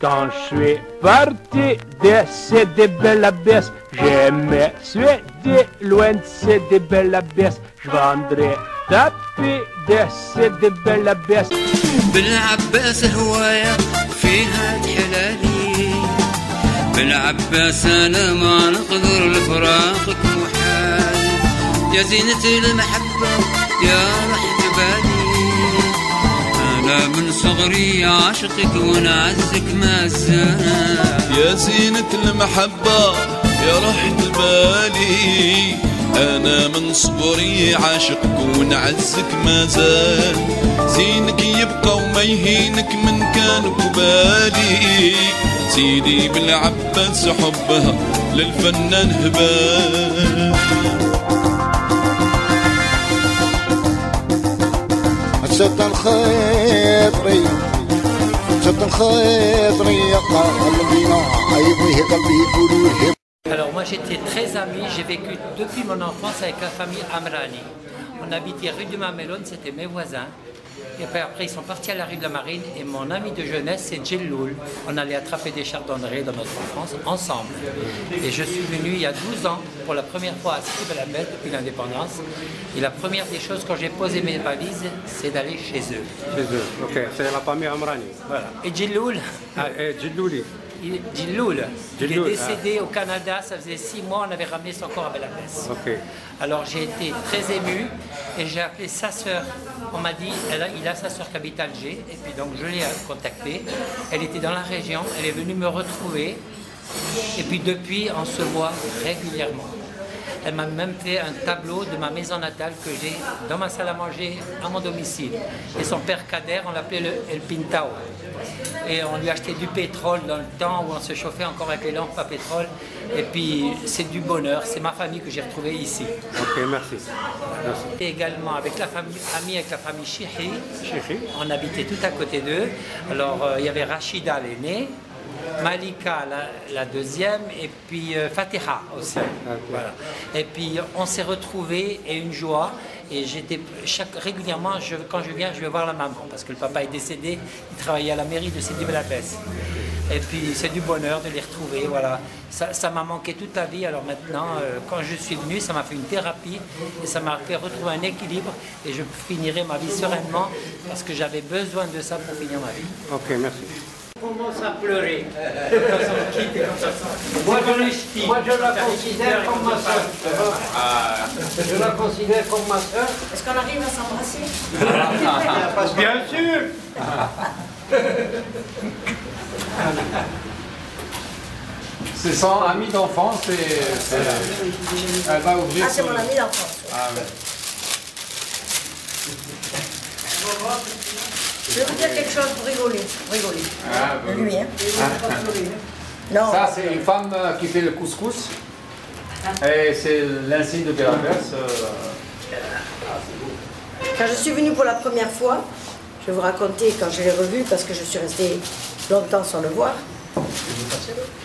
Quand je suis parti de cette belle abaisse, je me suis dit loin de cette belle abaisse, je vendrai tapis de cette belle abaisse. بالعباس هواية فيها تحلالي بالعباس أنا ما نقدر لفراقك محال يا زينة المحبة يا رحت بالي أنا من صغري عاشقك ونعزك ما زال يا زينة المحبة يا رحت بالي أنا من صغري عاشقك ونعزك ما زال زينك يبقى وما يهينك من كان قبالي سيدي بالعباس حبها للفنان هبال شتن خيطري شتن خيطري قلبينا أيبوه قلبي يقولوا. Alors moi j'étais très ami, j'ai vécu depuis mon enfance avec la famille Amrani. On habitait rue du Mamelone, c'était mes voisins. Et puis après ils sont partis à la rue de la Marine et mon ami de jeunesse c'est Djelloul. On allait attraper des chardonnerets dans notre enfance ensemble. Et je suis venu il y a 12 ans pour la première fois à Sidi Bel Abbès depuis l'indépendance. Et la première des choses quand j'ai posé mes valises, c'est d'aller chez eux. Chez eux, ok, c'est la famille Amrani. Voilà. Et Djelloul. Ah, et Djellouli. Djelloul, il est décédé au Canada, ça faisait 6 mois, on avait ramené son corps à Bel Abbès. Okay. Alors j'ai été très ému et j'ai appelé sa sœur. On m'a dit, il a sa sœur qui habite à Alger, et puis donc je l'ai contactée. Elle était dans la région, elle est venue me retrouver, et puis depuis on se voit régulièrement. Elle m'a même fait un tableau de ma maison natale que j'ai dans ma salle à manger à mon domicile. Et son père Kader, on l'appelait le El Pintao. Et on lui achetait du pétrole dans le temps où on se chauffait encore avec les lampes à pétrole. Et puis c'est du bonheur, c'est ma famille que j'ai retrouvée ici. Ok, merci. Merci. Et également avec la famille, amie avec la famille Chihi. On habitait tout à côté d'eux. Alors il y avait Rachida l'aînée, Malika la deuxième et puis Fatiha aussi. Okay. Voilà. Et puis on s'est retrouvés et une joie. Et j'étais régulièrement, quand je viens, je vais voir la maman parce que le papa est décédé. Il travaillait à la mairie de Sidi Bel Abbès. Et puis c'est du bonheur de les retrouver. Voilà. Ça m'a manqué toute la vie. Alors maintenant, quand je suis venu, ça m'a fait une thérapie et ça m'a fait retrouver un équilibre. Et je finirai ma vie sereinement parce que j'avais besoin de ça pour finir ma vie. Ok, merci. On commence à pleurer. Moi, je la considère comme ma soeur. Je la considère comme ma soeur. Est-ce qu'on arrive à s'embrasser? Bien sûr. C'est son ami d'enfance et elle va ouvrir. Ah, c'est mon ami d'enfance. Ah, ouais. Je vais vous dire quelque chose pour rigoler. Ah, de lui, hein. Non. Ça, c'est une femme qui fait le couscous. Et c'est l'insigne de Bel Abbès. Quand je suis venue pour la première fois, je vais vous raconter quand je l'ai revu, parce que je suis restée longtemps sans le voir.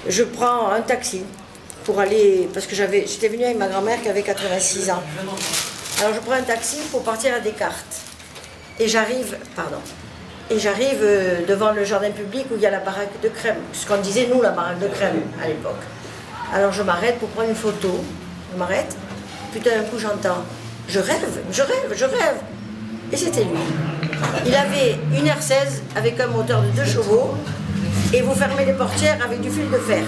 Je prends un taxi pour aller, parce que j'étais venue avec ma grand-mère qui avait 86 ans. Alors je prends un taxi pour partir à Descartes. Et j'arrive devant le jardin public où il y a la baraque de crème, ce qu'on disait nous la baraque de crème à l'époque. Alors je m'arrête pour prendre une photo, je m'arrête, puis tout d'un coup j'entends, je rêve. Et c'était lui. Il avait une R16 avec un moteur de 2 chevaux et vous fermez les portières avec du fil de fer.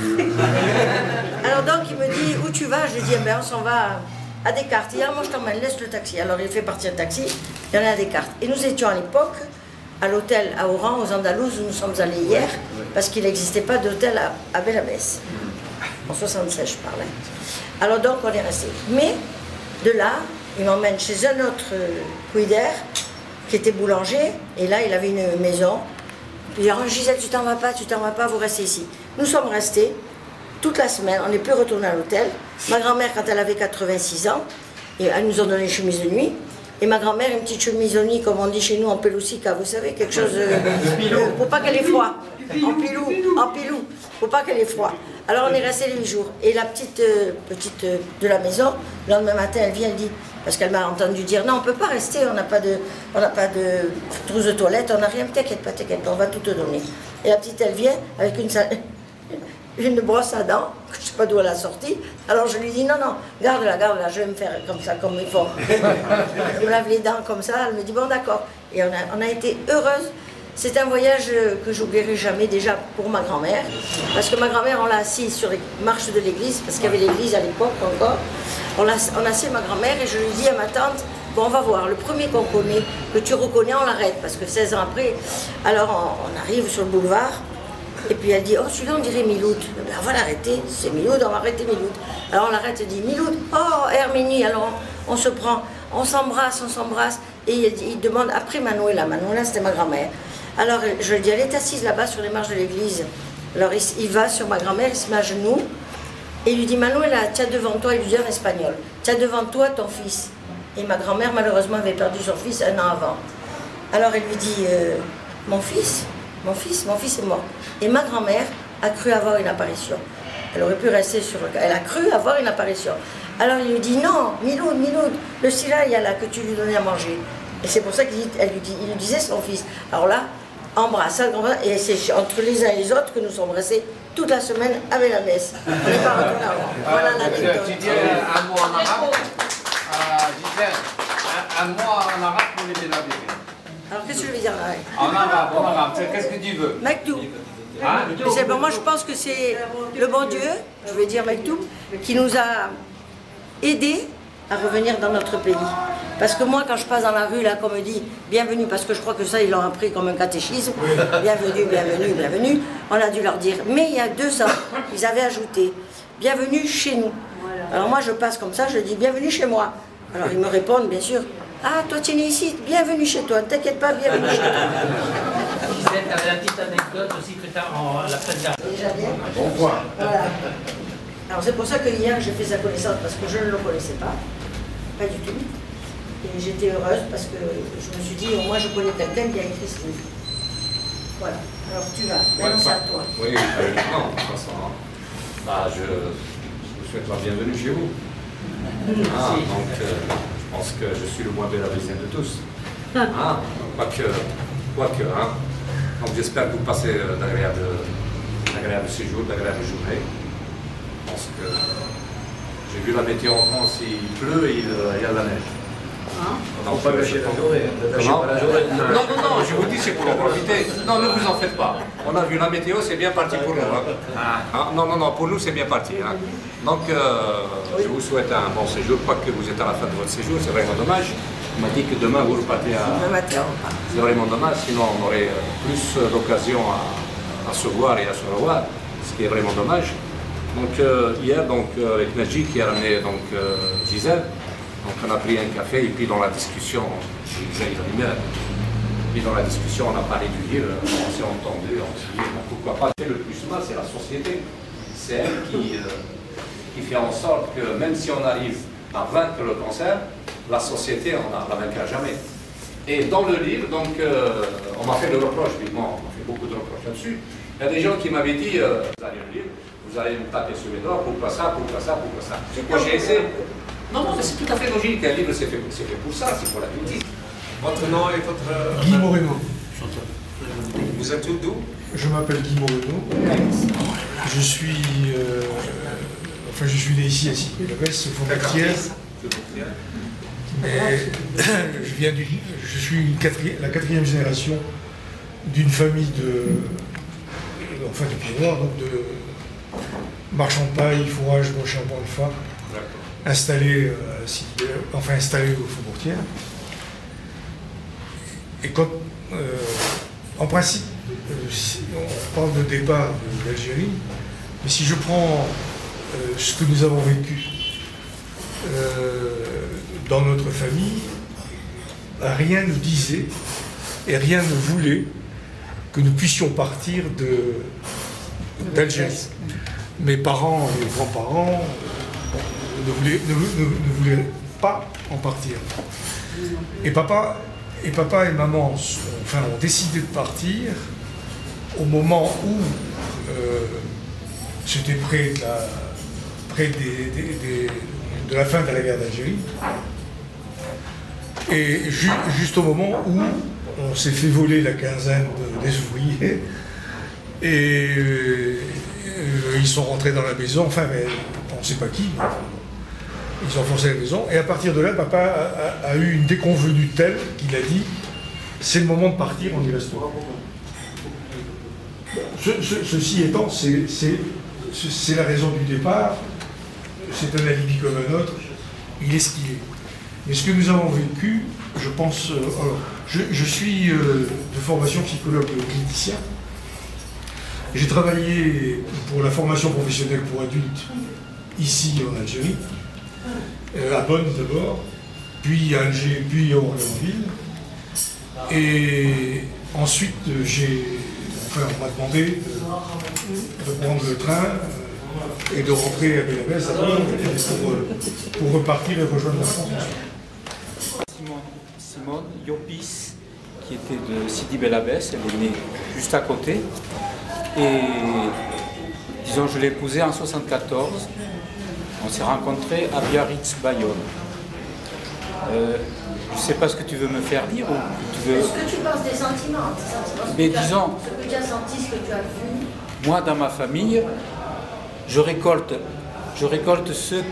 Alors donc il me dit, où tu vas? Je lui dis, on s'en va à Descartes. Il dit, moi je t'emmène, laisse le taxi. Alors il fait partir le taxi, il y en a à Descartes. Et nous étions à l'époque à l'hôtel à Oran, aux Andalouses, où nous sommes allés hier, parce qu'il n'existait pas d'hôtel à Bel Abbès. En 76, je parlais. Alors donc on est resté. Mais de là, il m'emmène chez un autre Couider, qui était boulanger, et là il avait une maison. Il dit, oh, Gisèle, tu t'en vas pas, vous restez ici. Nous sommes restés toute la semaine, on n'est plus retourné à l'hôtel. Ma grand-mère, quand elle avait 86 ans, et elle nous a donné une chemise de nuit. Et ma grand-mère, une petite chemise de nuit, comme on dit chez nous, en pelousica, vous savez, quelque chose pour pas qu'elle ait froid. En pilou, pour pas qu'elle ait froid. Alors on est resté les 8 jours. Et la petite de la maison, le lendemain matin, elle vient, elle dit, parce qu'elle m'a entendu dire, non, on ne peut pas rester, on n'a pas de trousse de toilette, on n'a rien, t'inquiète pas, on va tout te donner. Et la petite, elle vient avec une brosse à dents, je ne sais pas d'où elle a sorti. Alors je lui dis, non, non, garde-la, je vais me faire comme ça, comme il faut. Je me lave les dents comme ça, elle me dit, bon d'accord. Et on a été heureuses. C'est un voyage que j'oublierai jamais, déjà pour ma grand-mère. Parce que ma grand-mère, on l'a assise sur les marches de l'église, parce qu'il y avait l'église à l'époque encore. On a assis ma grand-mère et je lui dis à ma tante, bon, on va voir, le premier qu'on connaît, que tu reconnais, on l'arrête, parce que 16 ans après, alors on arrive sur le boulevard, et puis elle dit, oh, celui-là, on dirait Miloud. Ben, on va l'arrêter, c'est Miloud, on va arrêter Miloud. Alors on l'arrête et dit, Miloud, oh, Herminie, alors on se prend, on s'embrasse, et il demande, après Manuela, c'était ma grand-mère. Alors je lui dis, elle est assise là-bas sur les marches de l'église. Alors il va sur ma grand-mère, il se met à genoux, et il lui dit, Manuela, tu as devant toi, il lui dit en espagnol, tu as devant toi ton fils. Et ma grand-mère, malheureusement, avait perdu son fils 1 an avant. Alors elle lui dit, mon fils est mort. Et ma grand-mère a cru avoir une apparition. Elle aurait pu rester sur le cas. Elle a cru avoir une apparition. Alors il lui dit, non, Miloud, le sirah, il y a là que tu lui donnais à manger. Et c'est pour ça qu'il lui disait son fils. Alors là, embrassade, et c'est entre les uns et les autres que nous sommes restés toute la semaine avec la messe. On n'est pas retourné avant. Voilà l'anecdote. Tu dis un mot en arabe, Gisèle, un mot en arabe pour les bénéficiaires. Alors qu'est-ce que je veux dire là? En arabe, qu'est-ce que tu veux? Maktoub. Hein? Bon, moi je pense que c'est le bon Dieu, je veux dire Maktoub, qui nous a aidés à revenir dans notre pays. Parce que moi, quand je passe dans la rue, là, qu'on me dit bienvenue, parce que je crois que ça, ils l'ont appris comme un catéchisme, bienvenue, on a dû leur dire. Mais il y a 2 ans, ils avaient ajouté bienvenue chez nous. Alors moi, je passe comme ça, je dis bienvenue chez moi. Alors ils me répondent, bien sûr, ah, toi, tu es né ici, bienvenue chez toi, ne t'inquiète pas, bienvenue chez toi. Gisèle, tu avais la petite anecdote aussi que tu as en la fête d'argent. Déjà bien. Bon point. Voilà. Alors c'est pour ça que hier j'ai fait sa connaissance, parce que je ne le connaissais pas du tout. Et j'étais heureuse parce que je me suis dit, au moins je connais quelqu'un qui a écrit ce livre. Voilà. Alors tu vas, maintenant c'est à toi. Oui, non, de toute façon, je vous souhaite la bienvenue chez vous. Donc, je pense que je suis le moins bénéficiaire de tous. Quoique, donc j'espère que vous passez d'agréables séjours, d'agréables journées. Je pense que j'ai vu la météo en France, il pleut et il y a de la neige. Non, pas gâcher la journée. Non, je vous dis, c'est pour en profiter. Non, ne vous en faites pas. On a vu la météo, c'est bien parti pour nous. Non, pour nous, c'est bien parti. Donc, je vous souhaite un bon séjour. Quoique vous êtes à la fin de votre séjour, c'est vraiment dommage. On m'a dit que demain, vous repartez à... C'est vraiment dommage, sinon on aurait plus d'occasion à se voir et à se revoir, ce qui est vraiment dommage. Donc, hier, avec Najdi qui a ramené Gisèle, donc on a pris un café et puis dans la discussion, on a parlé du livre, on s'est entendu, on s'est dit pourquoi pas. Le plus mal, c'est la société. C'est elle qui fait en sorte que même si on arrive à vaincre le cancer, la société, on ne la vaincra jamais. Et dans le livre, on m'a fait le reproche, vivement, on m'a fait beaucoup de reproches là-dessus. Il y a des gens qui m'avaient dit, vous allez le lire, vous allez me taper sur les doigts, pourquoi ça. Moi j'ai essayé. Non, mais c'est tout à fait logique. Un livre, c'est fait pour ça, c'est pour la critique. Votre nom et votre... Guy Moreno. Vous êtes d'où? Je m'appelle Guy Moreno. Je suis né ici à Sydney-la-Besse, au Fontbecquière. Mais je suis la 4e génération d'une famille de Pieds-Noirs, donc de marchands de paille, fourrage, broche en de fa, installés au Faubourg-Thiers. Et quand, en principe, on parle de départ d'Algérie, mais si je prends ce que nous avons vécu dans notre famille, rien ne disait et rien ne voulait que nous puissions partir d'Algérie. Mes parents et mes grands-parents ne voulaient pas en partir. Et papa et maman ont décidé de partir au moment où j'étais près de la fin de la guerre d'Algérie. Et juste au moment où on s'est fait voler la quinzaine des ouvriers Et ils sont rentrés dans la maison, enfin, mais on ne sait pas qui. Ils ont forcé la maison. Et à partir de là, papa a eu une déconvenue telle qu'il a dit « c'est le moment de partir, on y restera ». Ceci étant, c'est la raison du départ. C'est un alibi comme un autre. Il est ce qu'il est. Mais ce que nous avons vécu, je pense... alors, je suis de formation psychologue clinicien. J'ai travaillé pour la formation professionnelle pour adultes ici en Algérie, à Bonn d'abord, puis à Alger, puis à Orléansville. Et ensuite, on m'a demandé de prendre le train et de rentrer à Belabès pour repartir et rejoindre la France. Simone Yopis, qui était de Sidi Belabès, elle est née juste à côté. Et disons, je l'ai épousée en 1974. On s'est rencontrés à Biarritz, Bayonne. Je ne sais pas ce que tu veux me faire dire ou tu veux... Ce que tu penses des sentiments. Mais disons, ce que tu as senti, ce que tu as vu. Moi, dans ma famille, je récolte ceux...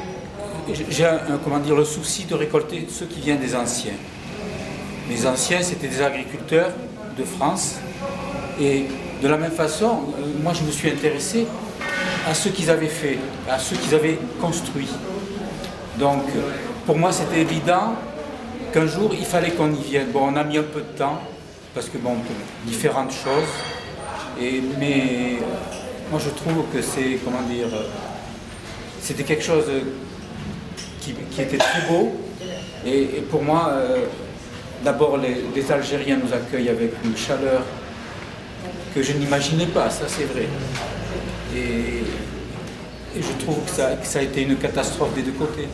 J'ai le souci de récolter ceux qui viennent des anciens. Les anciens, c'était des agriculteurs de France. Et de la même façon, moi, je me suis intéressé à ce qu'ils avaient fait, à ce qu'ils avaient construit. Donc, pour moi, c'était évident qu'un jour, il fallait qu'on y vienne. Bon, on a mis un peu de temps, parce que, bon, différentes choses. Mais moi, je trouve que c'est, comment dire, c'était quelque chose qui était très beau. Et pour moi, d'abord, les Algériens nous accueillent avec une chaleur que je n'imaginais pas, ça c'est vrai. Et je trouve que ça a été une catastrophe des deux côtés.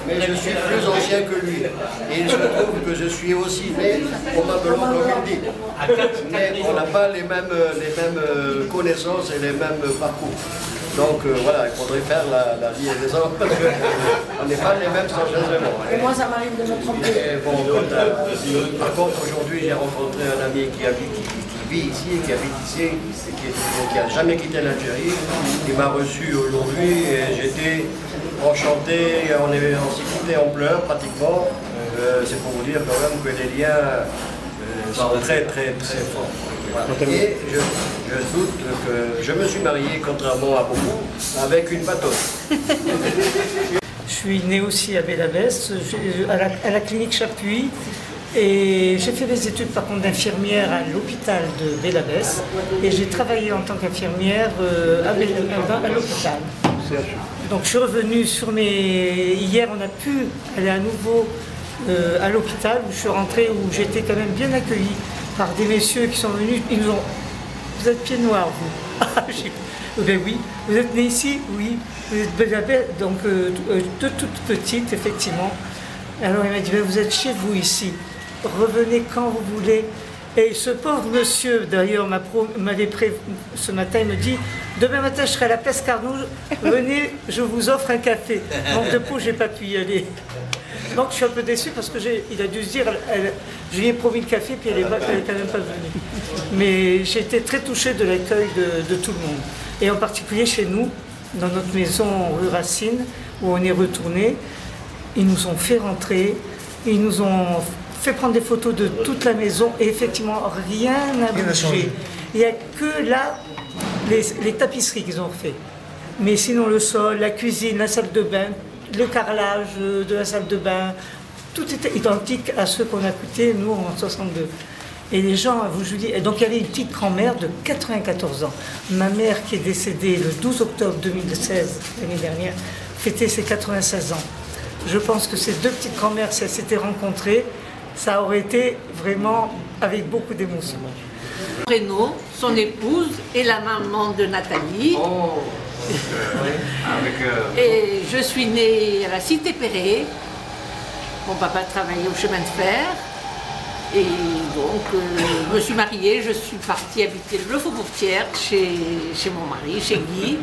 Mais je suis plus ancien que lui. Et il se trouve que je suis aussi né probablement comme il dit. Mais on n'a pas les mêmes connaissances et les mêmes parcours. Donc voilà, il faudrait faire la liaison parce qu'on n'est pas les mêmes sans changement. Et moi, ça m'arrive de me tromper. Par contre, aujourd'hui, j'ai rencontré un ami qui vit ici, qui habite ici, qui n'a jamais quitté l'Algérie. Il m'a reçu aujourd'hui et j'étais enchanté. On s'est quitté en pleurs pratiquement. C'est pour vous dire quand même que les liens sont très très très forts. Voilà. Et je doute que je me suis marié, contrairement à beaucoup, avec une patoche. Je suis née aussi à Belabès, à la clinique Chapuis, et j'ai fait des études par contre d'infirmière à l'hôpital de Belabès, et j'ai travaillé en tant qu'infirmière à l'hôpital. Donc je suis revenue Hier, on a pu aller à nouveau à l'hôpital où je suis rentrée, où j'étais quand même bien accueillie par des messieurs qui sont venus. Ils nous ont... Vous êtes pieds noirs, vous? Ben oui. Vous êtes nés ici? Oui. Vous êtes Belabès, donc de toute petite, effectivement. Alors il m'a dit, ben, vous êtes chez vous ici. Revenez quand vous voulez. Et ce pauvre monsieur, d'ailleurs, m'avait prévenu ce matin, il me dit, demain matin, je serai à la Pescarnouge, venez, je vous offre un café. Donc de peau, je n'ai pas pu y aller. Donc je suis un peu déçue parce qu'il a dû se dire, je lui ai promis le café, puis elle n'est quand même pas venue. Mais j'ai été très touchée de l'accueil de tout le monde. Et en particulier chez nous, dans notre maison rue Racine, où on est retourné, ils nous ont fait rentrer, ils nous ont fait prendre des photos de toute la maison, et effectivement, rien n'a bougé. Il n'y a que là, les tapisseries qu'ils ont fait. Mais sinon, le sol, la cuisine, la salle de bain, le carrelage de la salle de bain, tout était identique à ce qu'on a coûté, nous, en 62. Et les gens, je vous dis, donc il y avait une petite grand-mère de 94 ans. Ma mère, qui est décédée le 12 octobre 2016, l'année dernière, fêtait ses 96 ans. Je pense que ces deux petites grand-mères, si elles s'étaient rencontrées, ça aurait été vraiment avec beaucoup d'émotion. Renaud, son épouse, et la maman de Nathalie. Oh. Et je suis née à la Cité Perret. Mon papa travaillait au chemin de fer. Et donc, je me suis mariée, je suis partie habiter le Faubourg-Thiers chez mon mari, chez Guy.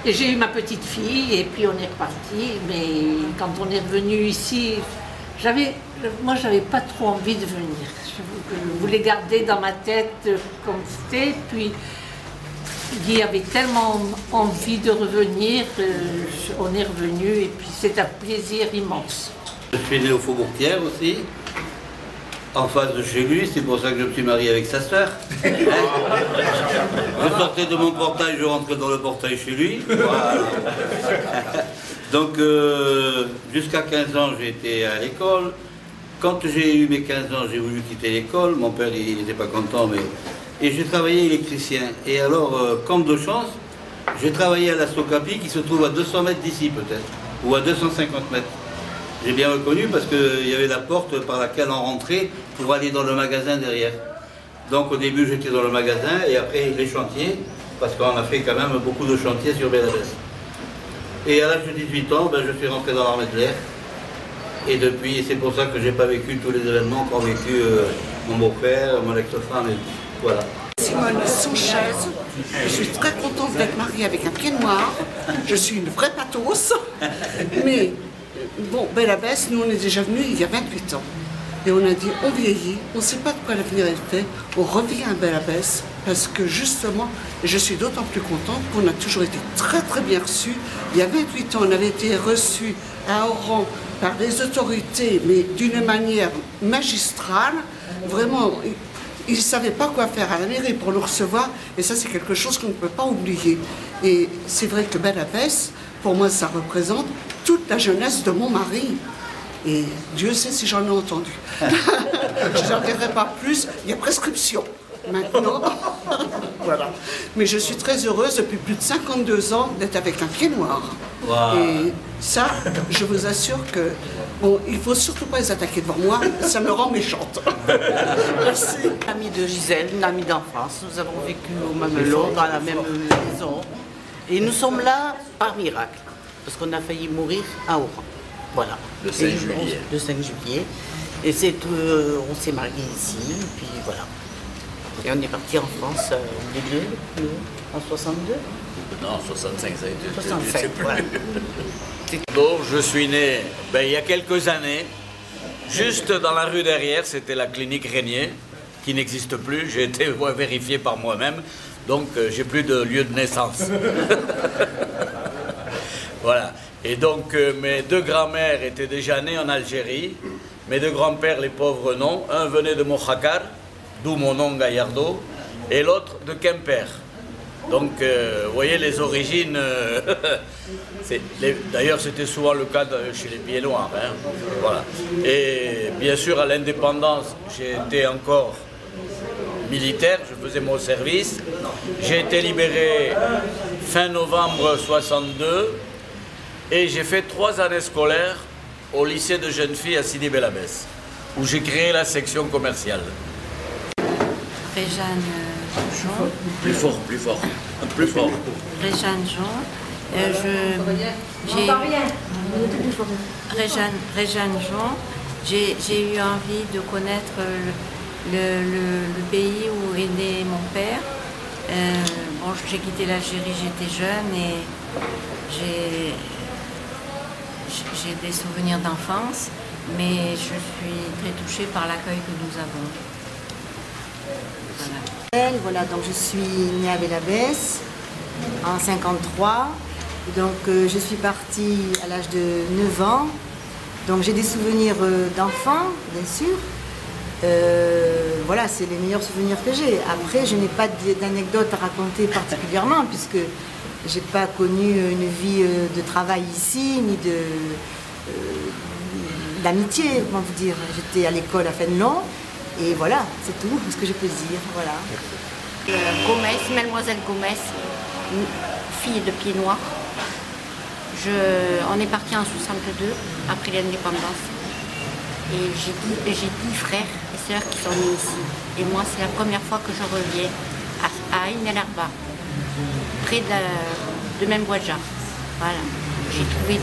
Et j'ai eu ma petite fille, et puis on est reparti. Mais quand on est revenu ici, moi, j'avais pas trop envie de venir. Je voulais garder dans ma tête comme c'était. Puis, il y avait tellement envie de revenir, on est revenu et puis c'est un plaisir immense. Je suis né au Faubourg-Thiers aussi, en face de chez lui, c'est pour ça que je me suis marié avec sa sœur. Je sortais de mon portail, je rentrais dans le portail chez lui. Voilà. Donc jusqu'à 15 ans, j'ai été à l'école. Quand j'ai eu mes 15 ans, j'ai voulu quitter l'école. Mon père, il n'était pas content, mais... Et j'ai travaillé électricien. Et alors, comme de chance, j'ai travaillé à la Socapi, qui se trouve à 200 mètres d'ici peut-être, ou à 250 mètres. J'ai bien reconnu parce qu'il y avait la porte par laquelle on rentrait pour aller dans le magasin derrière. Donc au début, j'étais dans le magasin et après les chantiers, parce qu'on a fait quand même beaucoup de chantiers sur Bellavès. Et à l'âge de 18 ans, ben, je suis rentré dans l'armée de l'air. Et depuis, c'est pour ça que je n'ai pas vécu tous les événements qu'ont vécu mon beau-père, mon ex-femme et voilà. Simone Souchaise, je suis très contente d'être mariée avec un pied noir. Je suis une vraie patos. Mais bon, Bellavès, nous on est déjà venus il y a 28 ans. Et on a dit, on vieillit, on ne sait pas de quoi l'avenir est fait, on revient à Bellavès parce que justement, et je suis d'autant plus contente qu'on a toujours été très très bien reçus. Il y a 28 ans, on avait été reçus à Oran par les autorités, mais d'une manière magistrale. Vraiment, ils ne savaient pas quoi faire à la mairie pour nous recevoir, et ça c'est quelque chose qu'on ne peut pas oublier. Et c'est vrai que Bellavès, pour moi, ça représente toute la jeunesse de mon mari. Et Dieu sait si j'en ai entendu. Je n'en dirai pas plus, il y a prescription maintenant. Voilà. Mais je suis très heureuse depuis plus de 52 ans d'être avec un pied noir. Wow. Et ça, je vous assure que bon, il ne faut surtout pas les attaquer devant moi, ça me rend méchante. Merci. Amie de Gisèle, une amie d'enfance. Nous avons vécu au même lot, dans la même maison. Et nous sommes là par miracle, parce qu'on a failli mourir à Oran. Voilà. Le 5 juillet. Le 5 juillet. Et on s'est mariés ici, et puis voilà. Et on est parti en France en 62. Non, 65, ça a été. 65, je sais plus. voilà. Donc, je suis né il y a quelques années, juste dans la rue derrière, c'était la clinique Régnier, qui n'existe plus. J'ai été vérifié par moi-même, donc j'ai plus de lieu de naissance. Voilà. Et donc, mes deux grands-mères étaient déjà nées en Algérie, mes deux grands-pères, les pauvres, non. Un venait de Mokhakar, d'où mon nom Gaillardo, et l'autre de Quimper. Donc, vous voyez les origines. D'ailleurs, c'était souvent le cas chez les Pieds Noirs. Hein, voilà. Et bien sûr, à l'indépendance, j'ai été encore militaire, je faisais mon service. J'ai été libéré fin novembre 62 et j'ai fait 3 années scolaires au lycée de jeunes filles à Sidi Bellavès, où j'ai créé la section commerciale. Réjeanne Jean. Plus fort, plus fort, plus fort. Réjeanne Jean. Réjeanne Jean. J'ai eu envie de connaître le pays où est né mon père. Bon, j'ai quitté l'Algérie, j'étais jeune et j'ai des souvenirs d'enfance, mais je suis très touchée par l'accueil que nous avons. Voilà, donc je suis née à Bellavès en 53. Donc je suis partie à l'âge de 9 ans. Donc j'ai des souvenirs d'enfants, bien sûr. Voilà, c'est les meilleurs souvenirs que j'ai. Après, je n'ai pas d'anecdotes à raconter particulièrement, puisque j'ai pas connu une vie de travail ici, ni d'amitié, comment vous dire. J'étais à l'école à Fénelon, et voilà, c'est tout ce que je peux dire. Voilà. Gomez, Mademoiselle Gomez, fille de pied noir. On est parti en 62, après l'indépendance. Et j'ai 10 frères et sœurs qui sont nés ici. Et moi, c'est la première fois que je reviens à Ain El Arba, près de Membouadja. Voilà. J'ai trouvé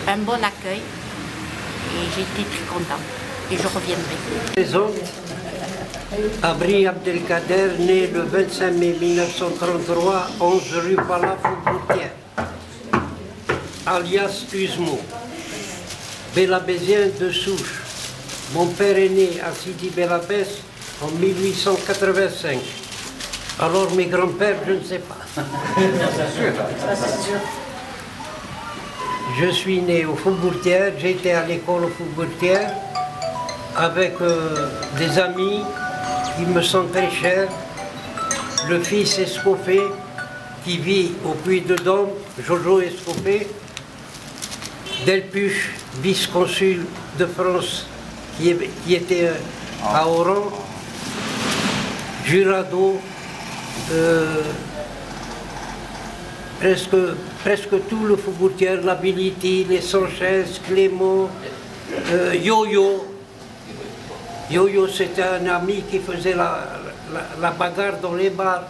un bon accueil et j'ai été très contente. Et je reviendrai. Présente, Abri Abdelkader, né le 25 mai 1933, 11 rue Pala Faubourg-Thiers, alias Usmo. Bélabésien de souche. Mon père est né à Sidi Belabès en 1885. Alors mes grands-pères, je ne sais pas. Je suis né au Faubourg-Thiers, j'ai été à l'école au Faubourg-Thiers avec des amis qui me sont très chers. Le fils Escofet qui vit au Puy-de-Dôme, Jojo Escofet. Delpuche, vice-consul de France qui était à Oran. Jurado, presque tout le Faubourg-Thiers, l'Ability, les Sanchez, Clément, Yo-Yo. Yo-Yo, c'était un ami qui faisait la bagarre dans les bars.